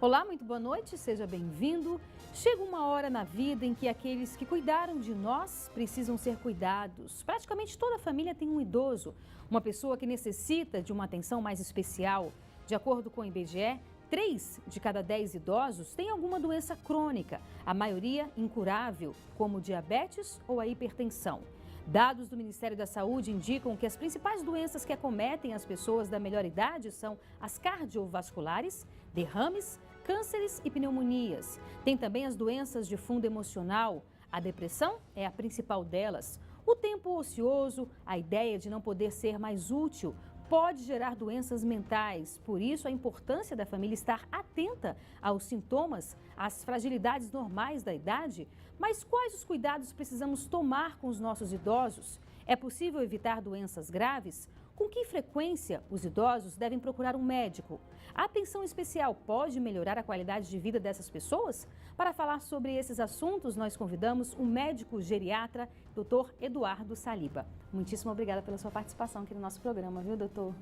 Olá, muito boa noite, seja bem-vindo. Chega uma hora na vida em que aqueles que cuidaram de nós precisam ser cuidados. Praticamente toda família tem um idoso, uma pessoa que necessita de uma atenção mais especial. De acordo com o IBGE, 3 de cada 10 idosos têm alguma doença crônica, a maioria incurável, como diabetes ou a hipertensão. Dados do Ministério da Saúde indicam que as principais doenças que acometem as pessoas da melhor idade são as cardiovasculares, derrames, cânceres e pneumonias. Tem também as doenças de fundo emocional. A depressão é a principal delas. O tempo ocioso, a ideia de não poder ser mais útil, pode gerar doenças mentais. Por isso, a importância da família estar atenta aos sintomas, às fragilidades normais da idade. Mas quais os cuidados precisamos tomar com os nossos idosos? É possível evitar doenças graves? Com que frequência os idosos devem procurar um médico? A atenção especial pode melhorar a qualidade de vida dessas pessoas? Para falar sobre esses assuntos, nós convidamos o médico geriatra, Dr. Eduardo Saliba. Muitíssimo obrigada pela sua participação aqui no nosso programa, viu, doutor?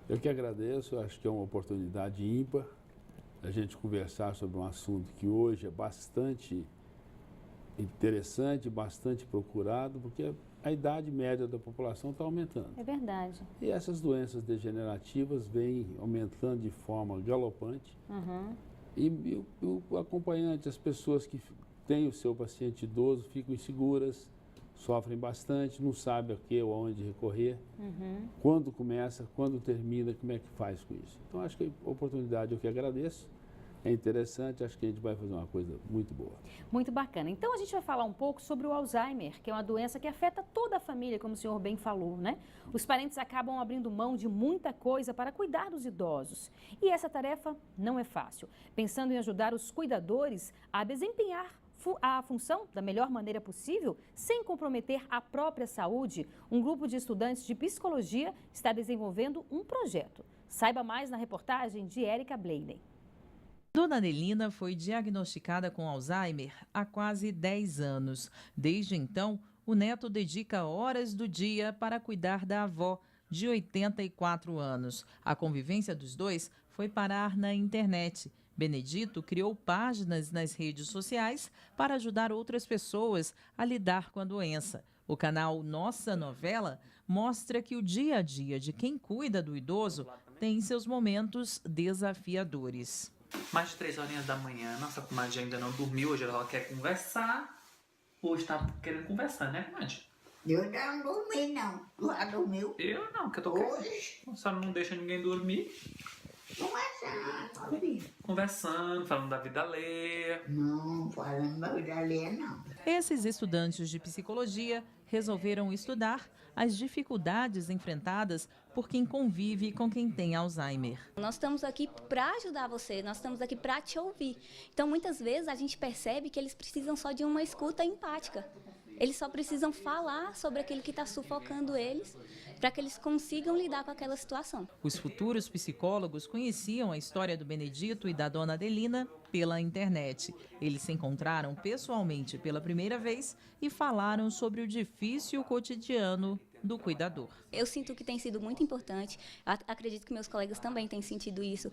Eu que agradeço, acho que é uma oportunidade ímpar a gente conversar sobre um assunto que hoje é bastante interessante, bastante procurado, porque a idade média da população está aumentando. É verdade. E essas doenças degenerativas vêm aumentando de forma galopante. E o acompanhante, as pessoas que têm o seu paciente idoso ficam inseguras, sofrem bastante, não sabem a que ou aonde recorrer, quando começa, quando termina, como é que faz com isso. Então, acho que a oportunidade eu que agradeço. É interessante, acho que a gente vai fazer uma coisa muito boa. Muito bacana. Então, a gente vai falar um pouco sobre o Alzheimer, que é uma doença que afeta toda a família, como o senhor bem falou, né? Os parentes acabam abrindo mão de muita coisa para cuidar dos idosos. E essa tarefa não é fácil. Pensando em ajudar os cuidadores a desempenhar a função da melhor maneira possível, sem comprometer a própria saúde, um grupo de estudantes de psicologia está desenvolvendo um projeto. Saiba mais na reportagem de Érica Blaney. Dona Adelina foi diagnosticada com Alzheimer há quase 10 anos. Desde então, o neto dedica horas do dia para cuidar da avó, de 84 anos. A convivência dos dois foi parar na internet. Benedito criou páginas nas redes sociais para ajudar outras pessoas a lidar com a doença. O canal Nossa Novela mostra que o dia a dia de quem cuida do idoso tem seus momentos desafiadores. Mais de 3 horinhas da manhã, nossa comadre ainda não dormiu, hoje ela quer conversar. Hoje tá querendo conversar, né, comadre? Eu ainda não dormi, não. Tu já dormiu? Eu não, que eu tô Hoje? A senhora não deixa ninguém dormir. Conversando, falando da vida alheia. Não, falando da vida alheia, não. Esses estudantes de psicologia resolveram estudar as dificuldades enfrentadas por quem convive com quem tem Alzheimer. Nós estamos aqui para ajudar você, nós estamos aqui para te ouvir. Então, muitas vezes, a gente percebe que eles precisam só de uma escuta empática. Eles só precisam falar sobre aquilo que está sufocando eles, para que eles consigam lidar com aquela situação. Os futuros psicólogos conheciam a história do Benedito e da dona Adelina pela internet. Eles se encontraram pessoalmente pela primeira vez e falaram sobre o difícil cotidiano do cuidador. Eu sinto que tem sido muito importante, acredito que meus colegas também têm sentido isso,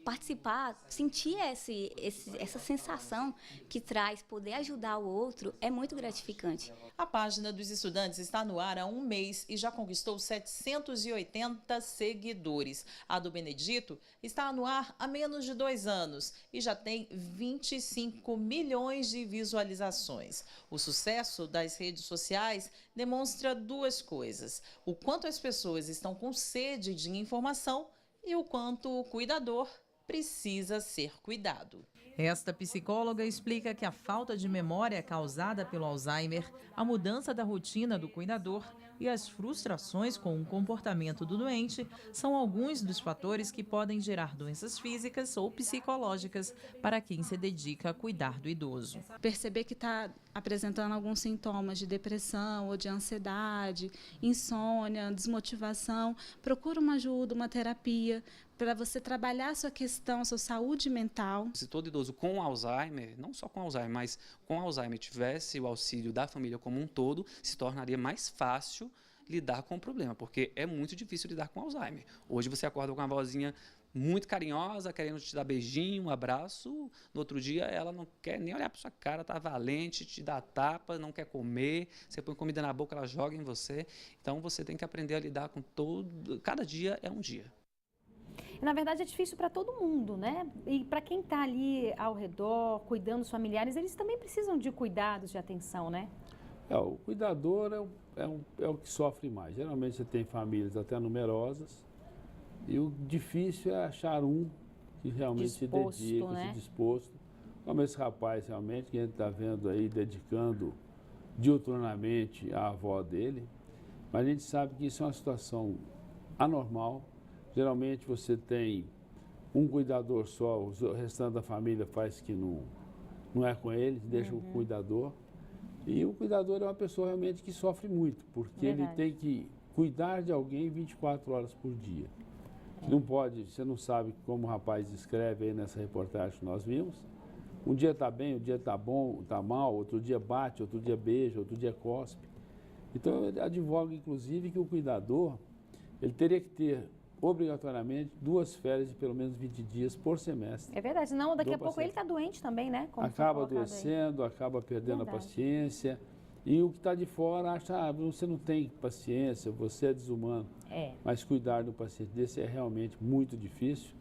participar, sentir essa sensação que traz poder ajudar o outro é muito gratificante. A página dos estudantes está no ar há um mês e já conquistou 780 seguidores. A do Benedito está no ar há menos de 2 anos e já tem 25 milhões de visualizações. O sucesso das redes sociais demonstra duas coisas: o quanto as pessoas estão com sede de informação e o quanto o cuidador precisa ser cuidado. Esta psicóloga explica que a falta de memória causada pelo Alzheimer, a mudança da rotina do cuidador e as frustrações com o comportamento do doente são alguns dos fatores que podem gerar doenças físicas ou psicológicas para quem se dedica a cuidar do idoso. Perceber que está apresentando alguns sintomas de depressão ou de ansiedade, insônia, desmotivação, procura uma ajuda, uma terapia, para você trabalhar a sua questão, a sua saúde mental. Se todo idoso com Alzheimer, não só com Alzheimer, mas com Alzheimer tivesse o auxílio da família como um todo, se tornaria mais fácil lidar com o problema, porque é muito difícil lidar com Alzheimer. Hoje você acorda com a vozinha muito carinhosa, querendo te dar beijinho, um abraço. No outro dia, ela não quer nem olhar para sua cara, tá valente, te dá tapa, não quer comer. Você põe comida na boca, ela joga em você. Então, você tem que aprender a lidar com todo... Cada dia é um dia. Na verdade, é difícil para todo mundo, né? E para quem está ali ao redor, cuidando dos familiares, eles também precisam de cuidados, de atenção, né? O cuidador é o que sofre mais. Geralmente você tem famílias até numerosas e o difícil é achar um que realmente se dedica, né? se disposto. Como esse rapaz realmente, que a gente está vendo aí, dedicando diuturnamente à avó dele. Mas a gente sabe que isso é uma situação anormal. Geralmente você tem um cuidador só, o restante da família faz que não é com ele, deixa o cuidador. E o cuidador é uma pessoa realmente que sofre muito, porque ele tem que cuidar de alguém 24 horas por dia. Não pode, você não sabe como o rapaz escreve aí nessa reportagem que nós vimos. Um dia está bem, um dia está bom, está mal, outro dia bate, outro dia beija, outro dia cospe. Então eu advogo inclusive que o cuidador, ele teria que ter obrigatoriamente 2 férias de pelo menos 20 dias por semestre. É verdade, senão daqui a pouco ele está doente também, né? Como acaba adoecendo, acaba perdendo a paciência. E o que está de fora acha, você não tem paciência, você é desumano. Mas cuidar do paciente desse é realmente muito difícil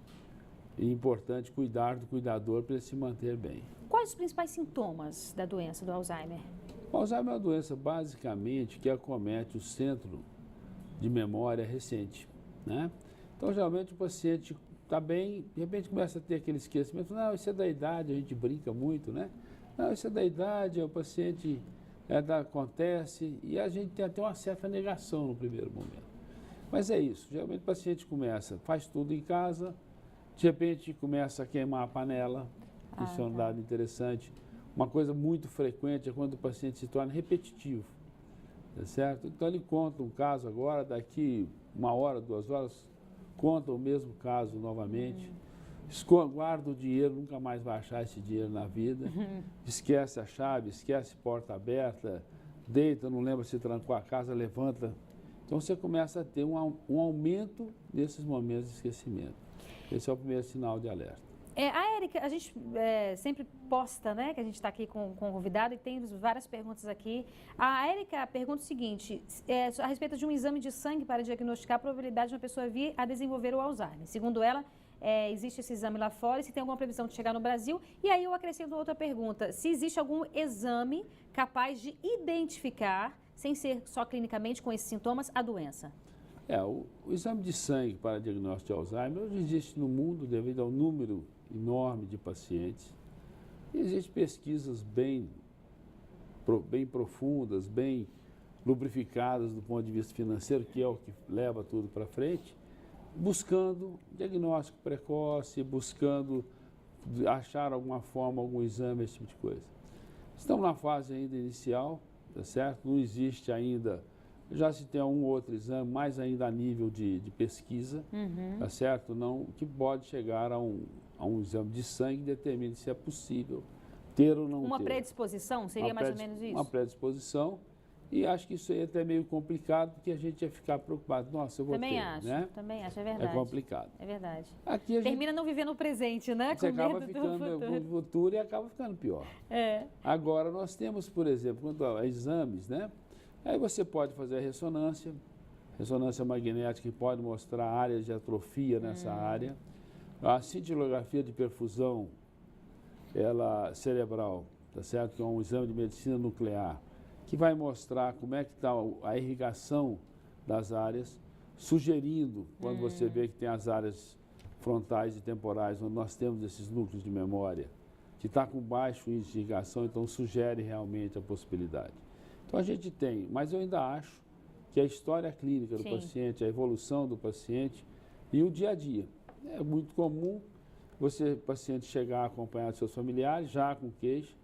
e importante cuidar do cuidador para ele se manter bem. Quais os principais sintomas da doença do Alzheimer? O Alzheimer é uma doença basicamente que acomete o centro de memória recente, né? Então, geralmente, o paciente está bem, de repente começa a ter aquele esquecimento. Não, isso é da idade, a gente brinca muito, né? Não, isso é da idade, o paciente acontece e a gente tem até uma certa negação no primeiro momento. Mas é isso, geralmente o paciente começa, faz tudo em casa, de repente começa a queimar a panela, isso é um dado interessante. Uma coisa muito frequente é quando o paciente se torna repetitivo, tá certo? Então, ele conta um caso agora, daqui 1 hora, 2 horas, conta o mesmo caso novamente, guarda o dinheiro, nunca mais vai achar esse dinheiro na vida, esquece a chave, esquece a porta aberta, deita, não lembra se trancou a casa, levanta. Então você começa a ter um aumento desses momentos de esquecimento. Esse é o primeiro sinal de alerta. A Érica, a gente sempre posta, né, que a gente está aqui com o convidado e tem várias perguntas aqui. A Érica pergunta o seguinte, a respeito de um exame de sangue para diagnosticar a probabilidade de uma pessoa vir a desenvolver o Alzheimer. Segundo ela, existe esse exame lá fora e se tem alguma previsão de chegar no Brasil. E aí eu acrescento outra pergunta, se existe algum exame capaz de identificar, sem ser só clinicamente com esses sintomas, a doença? O exame de sangue para diagnóstico de Alzheimer hoje existe no mundo devido ao número enorme de pacientes. Existem pesquisas bem profundas, bem lubrificadas do ponto de vista financeiro, que é o que leva tudo para frente, buscando diagnóstico precoce, buscando achar alguma forma, algum exame, esse tipo de coisa. Estamos na fase ainda inicial, tá certo? Não existe ainda, já se tem um outro exame, mais ainda a nível de pesquisa, tá certo? Não, que pode chegar a um exame de sangue que determine se é possível ter ou não ter. Uma predisposição? Seria mais ou menos isso? Uma predisposição. E acho que isso aí é até meio complicado, porque a gente ia ficar preocupado. Nossa, eu vou também ter, acho, né? Também acho, é verdade. É complicado. É verdade. Aqui Termina não vivendo o presente, né? Você com acaba medo ficando do no futuro e acaba ficando pior. Agora, nós temos, por exemplo, quanto a exames, né? Aí você pode fazer a ressonância magnética, que pode mostrar áreas de atrofia nessa área. A cintilografia de perfusão cerebral, tá certo? Que é um exame de medicina nuclear, que vai mostrar como é que está a irrigação das áreas, sugerindo, quando você vê que tem as áreas frontais e temporais, onde nós temos esses núcleos de memória, que está com baixo índice de irrigação, então sugere realmente a possibilidade. Então a gente tem, mas eu ainda acho que a história clínica do paciente, a evolução do paciente e o dia a dia. É muito comum o paciente chegar acompanhado de seus familiares, já com queixa.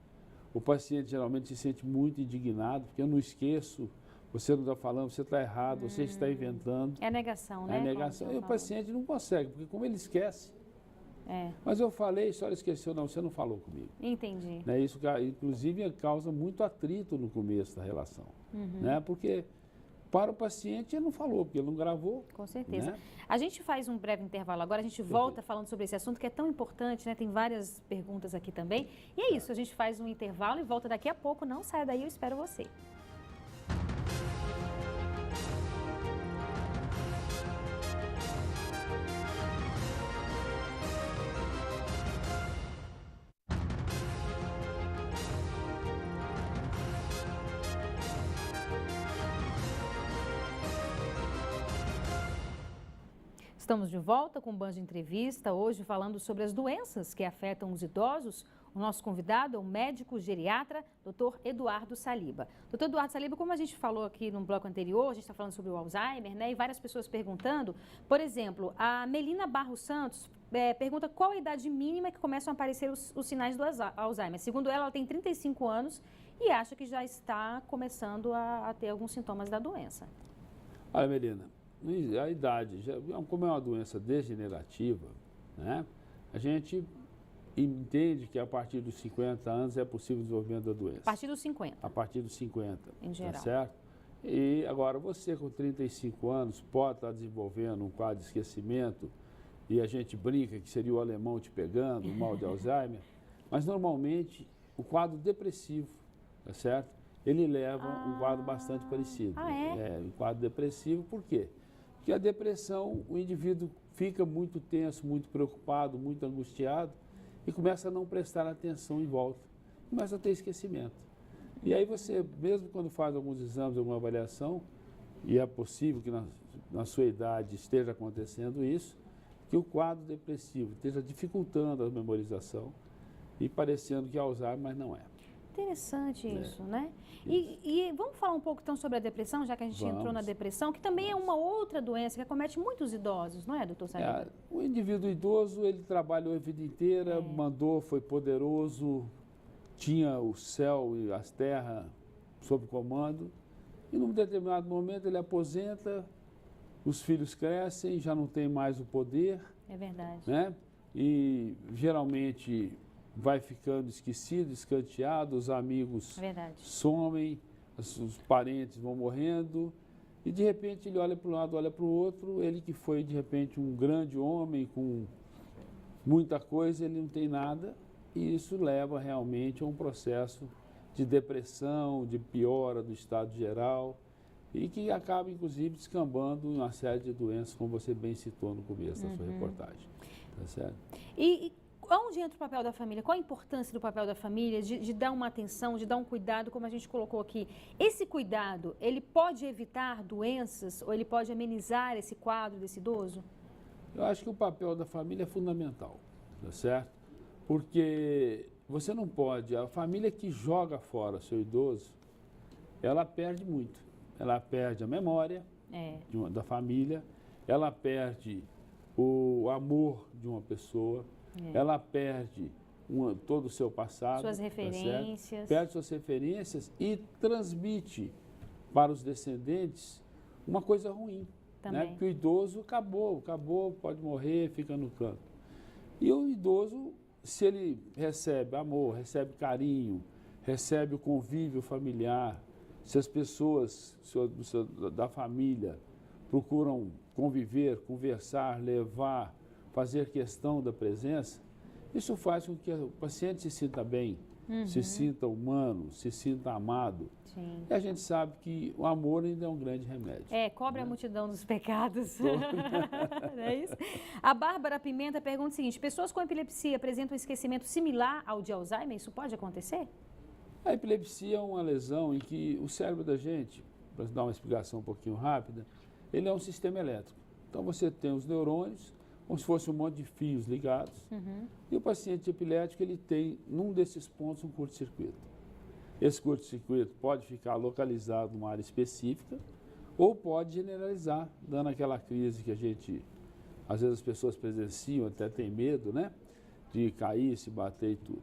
O paciente geralmente se sente muito indignado, porque eu não esqueço, você não está falando, você está errado, você está inventando. É negação, né? É negação. E o paciente não consegue, porque como ele esquece. Mas eu falei, a senhora esqueceu, não, você não falou comigo. Entendi. Né? Isso, inclusive, causa muito atrito no começo da relação. Né? Porque Para o paciente, ele não falou, porque ele não gravou. Com certeza. Né? A gente faz um breve intervalo agora, a gente volta falando sobre esse assunto que é tão importante, né? Tem várias perguntas aqui também. E é isso, a gente faz um intervalo e volta daqui a pouco. Não saia daí, eu espero você. Estamos de volta com o Band Entrevista, hoje falando sobre as doenças que afetam os idosos. O nosso convidado é o médico geriatra, Dr. Eduardo Saliba. Dr. Eduardo Saliba, como a gente falou aqui no bloco anterior, a gente está falando sobre o Alzheimer, né? E várias pessoas perguntando. Por exemplo, a Melina Barros Santos pergunta qual a idade mínima que começam a aparecer os sinais do Alzheimer. Segundo ela tem 35 anos e acha que já está começando a ter alguns sintomas da doença. Olha, Melina, a idade, como é uma doença degenerativa, né? A gente entende que a partir dos 50 anos é possível o desenvolvimento da doença. A partir dos 50? A partir dos 50, em geral. Tá certo? E agora, você com 35 anos pode estar desenvolvendo um quadro de esquecimento e a gente brinca que seria o alemão te pegando, o mal de Alzheimer, mas normalmente o quadro depressivo, tá certo? Ele leva um quadro bastante parecido. Um quadro depressivo, por quê? Porque a depressão, o indivíduo fica muito tenso, muito preocupado, muito angustiado e começa a não prestar atenção em volta, começa a ter esquecimento. E aí você, mesmo quando faz alguns exames, alguma avaliação, e é possível que na sua idade esteja acontecendo isso, que o quadro depressivo esteja dificultando a memorização e parecendo que é Alzheimer, mas não é. Interessante isso, né? E vamos falar um pouco então sobre a depressão, já que a gente entrou na depressão, que também é uma outra doença que acomete muitos idosos, não é, doutor Saliba? O indivíduo idoso, ele trabalhou a vida inteira, foi poderoso, tinha o céu e as terras sob comando, e num determinado momento ele aposenta, os filhos crescem, já não tem mais o poder. É verdade. Né? E geralmente vai ficando esquecido, escanteado, os amigos somem, os parentes vão morrendo, e de repente ele olha para um lado, olha para o outro, ele que foi de repente um grande homem com muita coisa, ele não tem nada, e isso leva realmente a um processo de depressão, de piora do estado geral, e que acaba inclusive descambando em uma série de doenças, como você bem citou no começo da sua reportagem. Tá certo? E onde entra o papel da família? Qual a importância do papel da família, de dar uma atenção, de dar um cuidado, como a gente colocou aqui? Esse cuidado, ele pode evitar doenças ou ele pode amenizar esse quadro desse idoso? Eu acho que o papel da família é fundamental, tá certo? Porque você não pode, a família que joga fora o seu idoso, ela perde muito. Ela perde a memória da família, ela perde o amor de uma pessoa, ela perde todo o seu passado. Suas referências. Perde suas referências e transmite para os descendentes uma coisa ruim. Né? Porque o idoso acabou, pode morrer, fica no canto. E o idoso, se ele recebe amor, recebe carinho, recebe o convívio familiar, se as pessoas da família procuram conviver, conversar, levar, fazer questão da presença, isso faz com que o paciente se sinta bem, se sinta humano, se sinta amado. Sim. E a gente sabe que o amor ainda é um grande remédio. Cobre a multidão dos pecados. Não é isso? A Bárbara Pimenta pergunta o seguinte: pessoas com epilepsia apresentam um esquecimento similar ao de Alzheimer? Isso pode acontecer? A epilepsia é uma lesão em que o cérebro da gente, para dar uma explicação um pouquinho rápida, ele é um sistema elétrico. Então você tem os neurônios, como se fosse um monte de fios ligados, e o paciente epilético ele tem, num desses pontos, um curto-circuito. Esse curto-circuito pode ficar localizado numa área específica ou pode generalizar, dando aquela crise que a gente, às vezes as pessoas presenciam, até tem medo, né, de cair, se bater e tudo.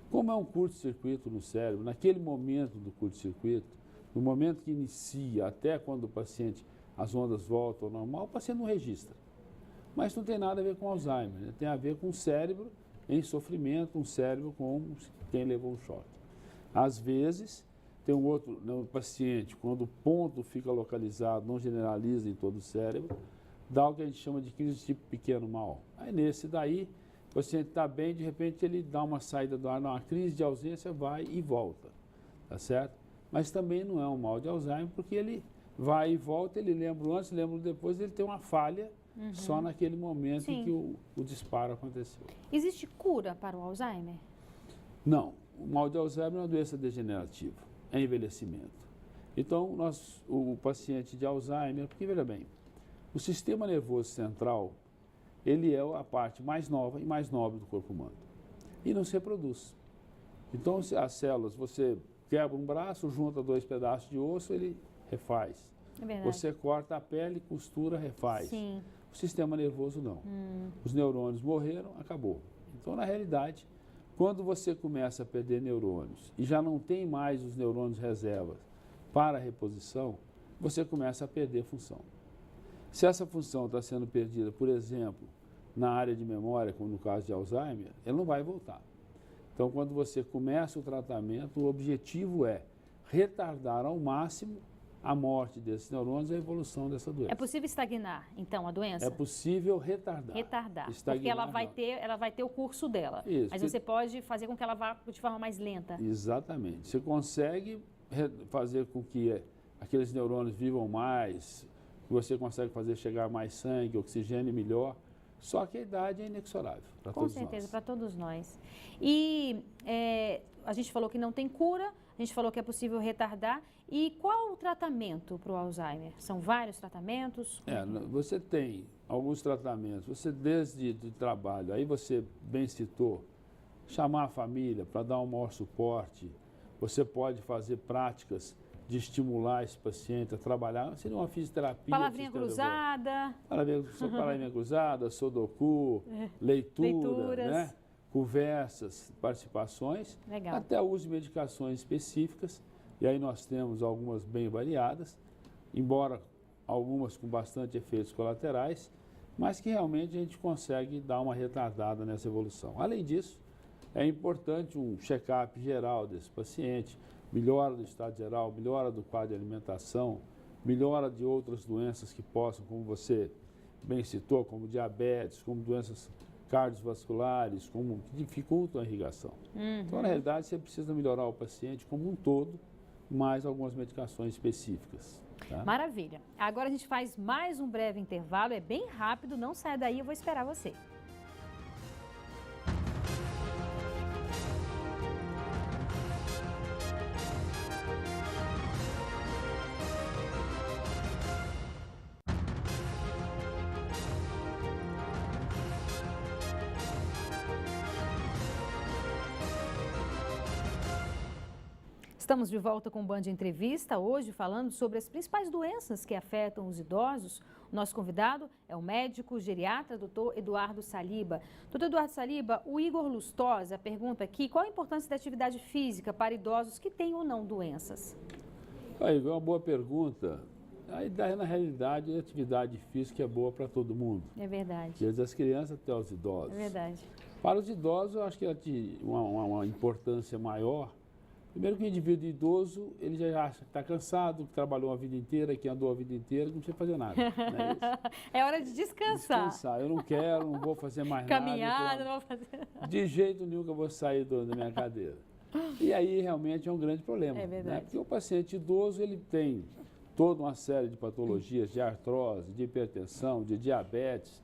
Como é um curto-circuito no cérebro, naquele momento do curto-circuito, no momento que inicia, até quando o paciente, as ondas voltam ao normal, o paciente não registra. Mas não tem nada a ver com Alzheimer, né? Tem a ver com o cérebro em sofrimento, um cérebro como quem levou um choque. Às vezes, Tem um outro paciente, quando o ponto fica localizado, não generaliza em todo o cérebro, dá o que a gente chama de crise de tipo pequeno mal. Aí nesse daí, o paciente está bem, de repente ele dá uma saída do ar, uma crise de ausência, vai e volta, tá certo? Mas também não é um mal de Alzheimer, porque ele vai e volta, ele lembra antes, lembra depois, ele tem uma falha só naquele momento em que o disparo aconteceu. Existe cura para o Alzheimer? Não, o mal de Alzheimer é uma doença degenerativa, é envelhecimento. Então, o paciente de Alzheimer, porque veja bem, o sistema nervoso central, ele é a parte mais nova e mais nobre do corpo humano. E não se reproduz. Então, as células, você quebra um braço, junta 2 pedaços de osso, ele refaz. É verdade. Você corta a pele, costura, refaz. Sim. O sistema nervoso não. Os neurônios morreram, acabou. Então, na realidade, quando você começa a perder neurônios e já não tem mais os neurônios reservas para a reposição, você começa a perder função. Se essa função está sendo perdida, por exemplo, na área de memória, como no caso de Alzheimer, ela não vai voltar. Então, quando você começa o tratamento, o objetivo é retardar ao máximo a morte desses neurônios e a evolução dessa doença. É possível estagnar, então, a doença? É possível retardar. Retardar, Estagnar, porque ela vai ter o curso dela. Isso, Mas você pode fazer com que ela vá de forma mais lenta. Exatamente. Você consegue fazer com que aqueles neurônios vivam mais, que você consegue fazer chegar mais sangue, oxigênio melhor, só que a idade é inexorável para todos nós. Com certeza, para todos nós. E a gente falou que não tem cura, a gente falou que é possível retardar. E qual o tratamento para o Alzheimer? São vários tratamentos? Você tem alguns tratamentos, você desde o trabalho, aí você bem citou, chamar a família para dar um maior suporte, você pode fazer práticas de estimular esse paciente a trabalhar, seria uma fisioterapia. Palavrinha cruzada. Palavrinha cruzada, sudoku, leitura, né? Conversas, participações, Legal. até o uso de medicações específicas. E aí nós temos algumas bem variadas, embora algumas com bastante efeitos colaterais, mas que realmente a gente consegue dar uma retardada nessa evolução. Além disso, é importante um check-up geral desse paciente, melhora do estado geral, melhora do quadro de alimentação, melhora de outras doenças que possam, como você bem citou, como diabetes, como doenças cardiovasculares, como que dificultam a irrigação. Então, na realidade, você precisa melhorar o paciente como um todo, mais algumas medicações específicas. Tá? Maravilha. Agora a gente faz mais um breve intervalo, é bem rápido, não saia daí, eu vou esperar você. Estamos de volta com o Band Entrevista, hoje falando sobre as principais doenças que afetam os idosos. O nosso convidado é o médico geriatra, doutor Eduardo Saliba. Doutor Eduardo Saliba, o Igor Lustosa pergunta aqui qual a importância da atividade física para idosos que têm ou não doenças. Igor, é uma boa pergunta. Na realidade, a atividade física é boa para todo mundo. É verdade. Desde as crianças até os idosos. É verdade. Para os idosos, eu acho que ela tem uma importância maior. Primeiro que o indivíduo idoso, ele já acha que está cansado, que trabalhou a vida inteira, que andou a vida inteira, que não precisa fazer nada. É hora de descansar. Descansar. Eu não quero, não vou fazer mais Caminhada, nada. não vou fazer. De jeito nenhum que eu vou sair da minha cadeira. E aí realmente é um grande problema. É verdade. Né? Porque o paciente idoso, ele tem toda uma série de patologias, de artrose, de hipertensão, de diabetes.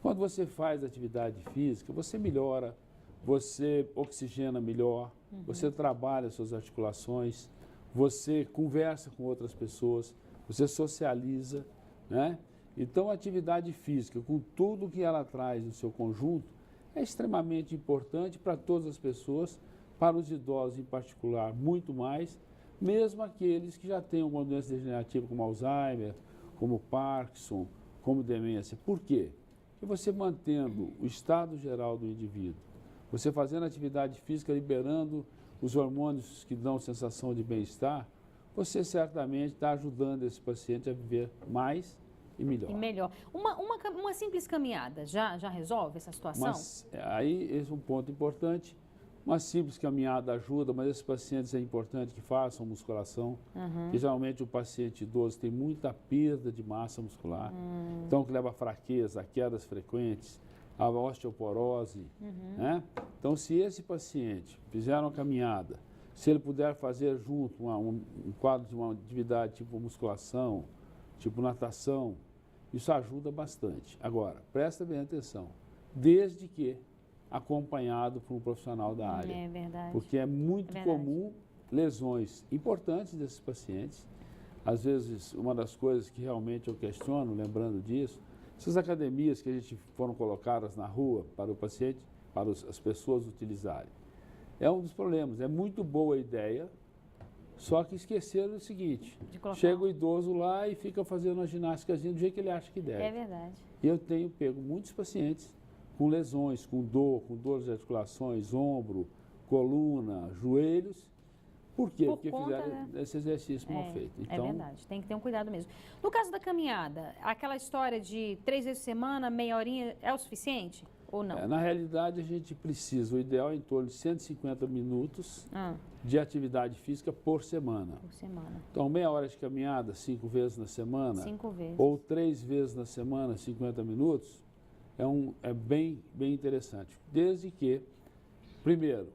Quando você faz atividade física, você melhora, você oxigena melhor, você trabalha suas articulações, você conversa com outras pessoas, você socializa, né? Então, a atividade física, com tudo que ela traz no seu conjunto, é extremamente importante para todas as pessoas, para os idosos em particular, muito mais, mesmo aqueles que já têm alguma doença degenerativa como Alzheimer, como Parkinson, como demência. Por quê? Porque você mantendo o estado geral do indivíduo, você fazendo atividade física, liberando os hormônios que dão sensação de bem-estar, você certamente está ajudando esse paciente a viver mais e melhor. E melhor. Uma simples caminhada já resolve essa situação? Mas aí esse é um ponto importante. Uma simples caminhada ajuda, mas esses pacientes é importante que façam musculação, porque geralmente o paciente idoso tem muita perda de massa muscular, então que leva a fraqueza, a quedas frequentes, a osteoporose, né? Então, se esse paciente fizer uma caminhada, se ele puder fazer junto um quadro de uma atividade tipo musculação, tipo natação, isso ajuda bastante. Agora, presta bem atenção, desde que acompanhado por um profissional da área. É verdade. Porque é muito comum lesões importantes desses pacientes. Às vezes, uma das coisas que realmente eu questiono, lembrando disso, essas academias que a gente foram colocadas na rua para o paciente, para as pessoas utilizarem. É um dos problemas. É muito boa a ideia, só que esqueceram o seguinte, chega o idoso lá e fica fazendo uma ginástica do jeito que ele acha que deve. É verdade. Eu tenho pego muitos pacientes com lesões, com dores de articulações, ombro, coluna, joelhos. Por quê? Porque fizeram esse exercício mal feito. Então, é verdade, tem que ter um cuidado mesmo. No caso da caminhada, aquela história de 3 vezes por semana, meia horinha, é o suficiente ou não? Na realidade, a gente precisa, o ideal é em torno de 150 minutos de atividade física por semana. Por semana. Então, meia hora de caminhada, 5 vezes na semana. 5 vezes. Ou 3 vezes na semana, 50 minutos. É bem interessante, desde que, primeiro,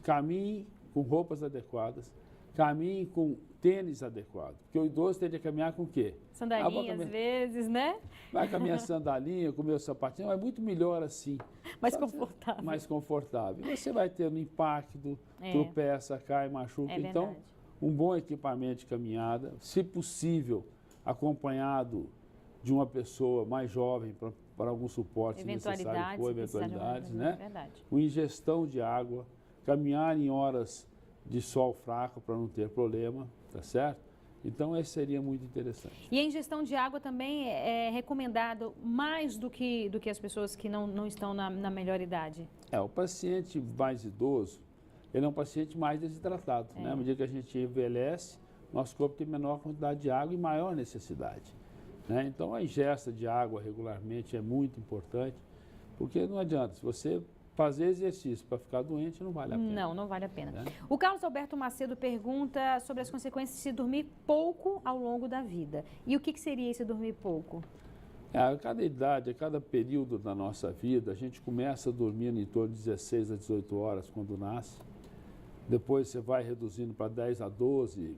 caminhe com roupas adequadas, caminhe com tênis adequado, porque o idoso tende a caminhar com o quê? Sandalinha, às vezes, né? Vai com a minha sandalinha, com o meu sapatinho, é muito melhor assim. Mais confortável. Mais confortável. E você vai ter um impacto, tropeça, cai, machuca. Então, um bom equipamento de caminhada, se possível, acompanhado de uma pessoa mais jovem para algum suporte necessário, for eventualidades, né? Com ingestão de água, caminhar em horas de sol fraco para não ter problema, tá certo? Então, esse seria muito interessante. E a ingestão de água também é recomendado mais do que as pessoas que não estão na melhor idade? O paciente mais idoso, ele é um paciente mais desidratado, né? À medida que a gente envelhece, nosso corpo tem menor quantidade de água e maior necessidade. Né? Então, a ingesta de água regularmente é muito importante, porque não adianta, se você fazer exercício para ficar doente, não vale a pena. Não vale a pena. Né? O Carlos Alberto Macedo pergunta sobre as consequências de se dormir pouco ao longo da vida. E o que seria esse dormir pouco? A cada idade, a cada período da nossa vida, a gente começa dormindo em torno de 16 a 18 horas quando nasce. Depois você vai reduzindo para 10 a 12,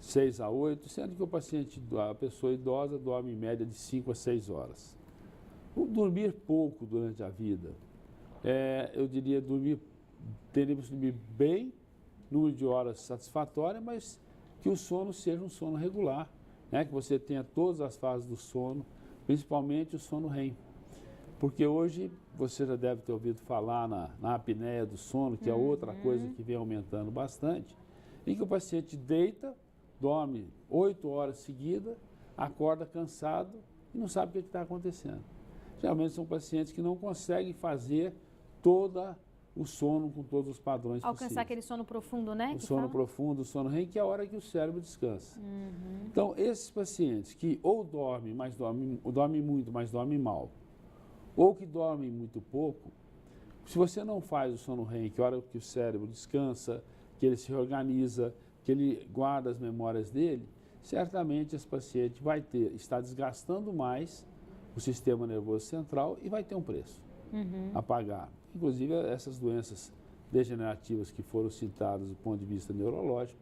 6 a 8, sendo que a pessoa idosa dorme em média de 5 a 6 horas. O dormir pouco durante a vida, eu diria, teríamos que dormir bem, número de horas satisfatória, mas que o sono seja um sono regular, né? Que você tenha todas as fases do sono, principalmente o sono REM. Porque hoje você já deve ter ouvido falar na apneia do sono, que é outra coisa que vem aumentando bastante, em que o paciente deita, dorme 8 horas seguidas, acorda cansado e não sabe o que está acontecendo. Geralmente são pacientes que não conseguem fazer todo o sono com todos os padrões possíveis. Alcançar aquele sono profundo, né? O sono profundo, o sono REM, que é a hora que o cérebro descansa. Então, esses pacientes que ou dormem muito, mas dormem mal, ou que dormem muito pouco, se você não faz o sono REM, que é a hora que o cérebro descansa, que ele se organiza, que ele guarda as memórias dele, certamente esse paciente está desgastando mais o sistema nervoso central e vai ter um preço a pagar. Inclusive, essas doenças degenerativas que foram citadas do ponto de vista neurológico,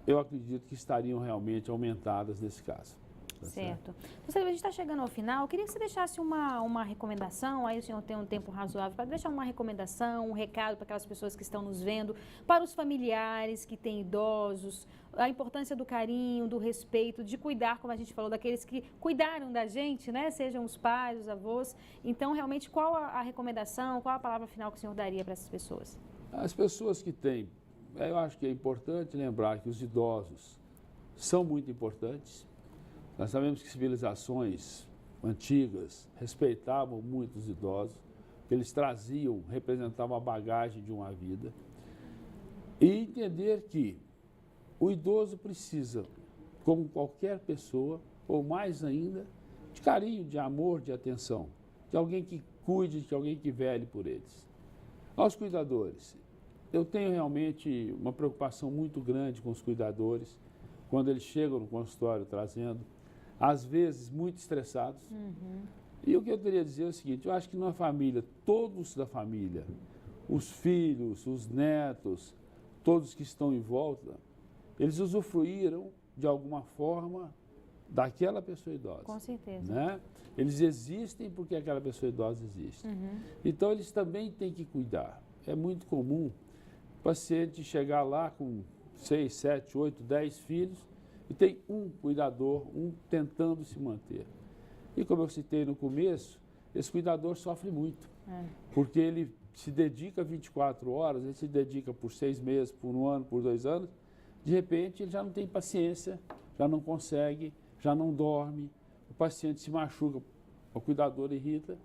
eu acredito que estariam realmente aumentadas nesse caso. Certo. A gente está chegando ao final. Eu queria que você deixasse uma recomendação, aí o senhor tem um tempo razoável para deixar uma recomendação, um recado para aquelas pessoas que estão nos vendo, para os familiares que têm idosos, a importância do carinho, do respeito, de cuidar, como a gente falou, daqueles que cuidaram da gente, né? Sejam os pais, os avós. Então, realmente, qual a recomendação, qual a palavra final que o senhor daria para essas pessoas? As pessoas que têm, eu acho que é importante lembrar que os idosos são muito importantes. Nós sabemos que civilizações antigas respeitavam muito os idosos, que eles representavam a bagagem de uma vida. E entender que o idoso precisa, como qualquer pessoa, ou mais ainda, de carinho, de amor, de atenção, de alguém que cuide, de alguém que vele por eles. Aos cuidadores, eu tenho realmente uma preocupação muito grande com os cuidadores, quando eles chegam no consultório trazendo, às vezes, muito estressados. E o que eu queria dizer é o seguinte, eu acho que numa família, todos da família, os filhos, os netos, todos que estão em volta, eles usufruíram, de alguma forma, daquela pessoa idosa. Com certeza. Né? Eles existem porque aquela pessoa idosa existe. Então, eles também têm que cuidar. É muito comum o paciente chegar lá com 6, 7, 8, 10 filhos e tem um cuidador, um tentando se manter. E como eu citei no começo, esse cuidador sofre muito, porque ele se dedica 24 horas, ele se dedica por 6 meses, por 1 ano, por 2 anos, de repente ele já não tem paciência, já não consegue, já não dorme, o paciente se machuca, o cuidador irrita,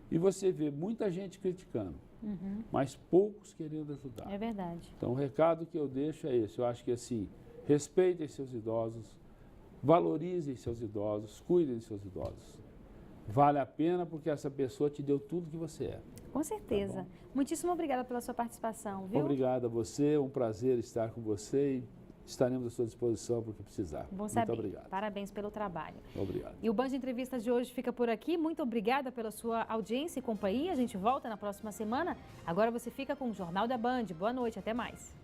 e você vê muita gente criticando, mas poucos querendo ajudar. É verdade. Então o recado que eu deixo é esse, eu acho que assim, respeitem seus idosos, valorizem seus idosos, cuidem de seus idosos. Vale a pena porque essa pessoa te deu tudo que você é. Com certeza. Tá bom? Muitíssimo obrigada pela sua participação, viu? Obrigado a você, um prazer estar com você e estaremos à sua disposição para o que precisar. Bom saber. Muito obrigado. Parabéns pelo trabalho. Obrigado. E o Band de Entrevistas de hoje fica por aqui. Muito obrigada pela sua audiência e companhia. A gente volta na próxima semana. Agora você fica com o Jornal da Band. Boa noite, até mais.